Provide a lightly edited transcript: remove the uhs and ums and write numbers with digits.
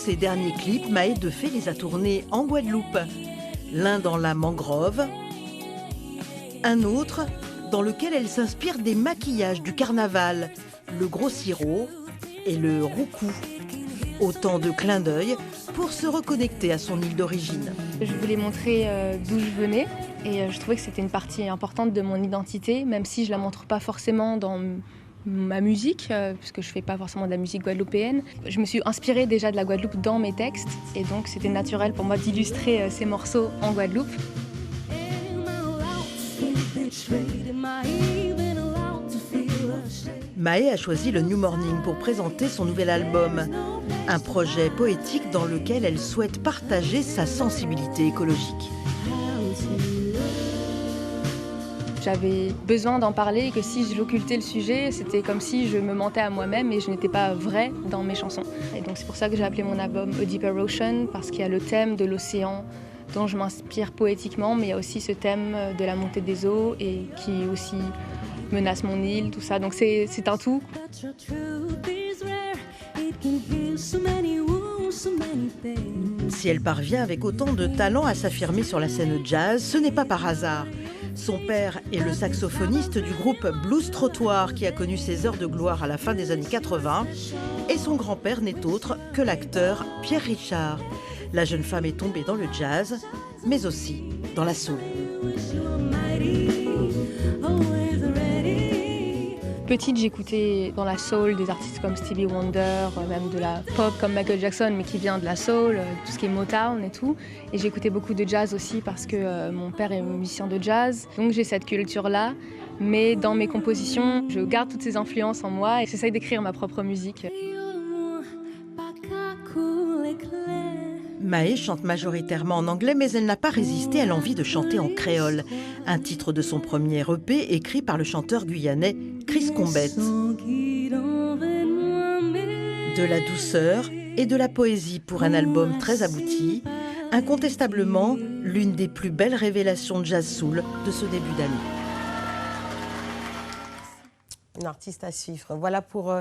ses derniers clips, Mahé Defé les a tournés en Guadeloupe. L'un dans la mangrove, un autre dans lequel elle s'inspire des maquillages du carnaval, le gros sirop et le roucou. Autant de clins d'œil pour se reconnecter à son île d'origine. Je voulais montrer d'où je venais et je trouvais que c'était une partie importante de mon identité, même si je la montre pas forcément dans ma musique, puisque je fais pas forcément de la musique guadeloupéenne. Je me suis inspirée déjà de la Guadeloupe dans mes textes et donc c'était naturel pour moi d'illustrer ces morceaux en Guadeloupe. Mahé a choisi le New Morning pour présenter son nouvel album. Un projet poétique dans lequel elle souhaite partager sa sensibilité écologique. J'avais besoin d'en parler et que si j'occultais le sujet, c'était comme si je me mentais à moi-même et je n'étais pas vraie dans mes chansons. Et donc c'est pour ça que j'ai appelé mon album A Deeper Ocean, parce qu'il y a le thème de l'océan dont je m'inspire poétiquement, mais il y a aussi ce thème de la montée des eaux et qui aussi menace mon île, tout ça. Donc c'est un tout. Si elle parvient avec autant de talent à s'affirmer sur la scène jazz, ce n'est pas par hasard. Son père est le saxophoniste du groupe Blues Trottoir qui a connu ses heures de gloire à la fin des années 80. Et son grand-père n'est autre que l'acteur Pierre Richard. La jeune femme est tombée dans le jazz, mais aussi dans la soul. Petite, j'écoutais dans la soul des artistes comme Stevie Wonder, même de la pop comme Michael Jackson, mais qui vient de la soul, tout ce qui est Motown et tout. Et j'écoutais beaucoup de jazz aussi parce que mon père est musicien de jazz. Donc j'ai cette culture-là, mais dans mes compositions, je garde toutes ces influences en moi et j'essaye d'écrire ma propre musique. Mahé chante majoritairement en anglais, mais elle n'a pas résisté à l'envie de chanter en créole. Un titre de son premier EP écrit par le chanteur guyanais Chris Combette. De la douceur et de la poésie pour un album très abouti, incontestablement l'une des plus belles révélations de jazz soul de ce début d'année. Une artiste à suivre. Voilà pour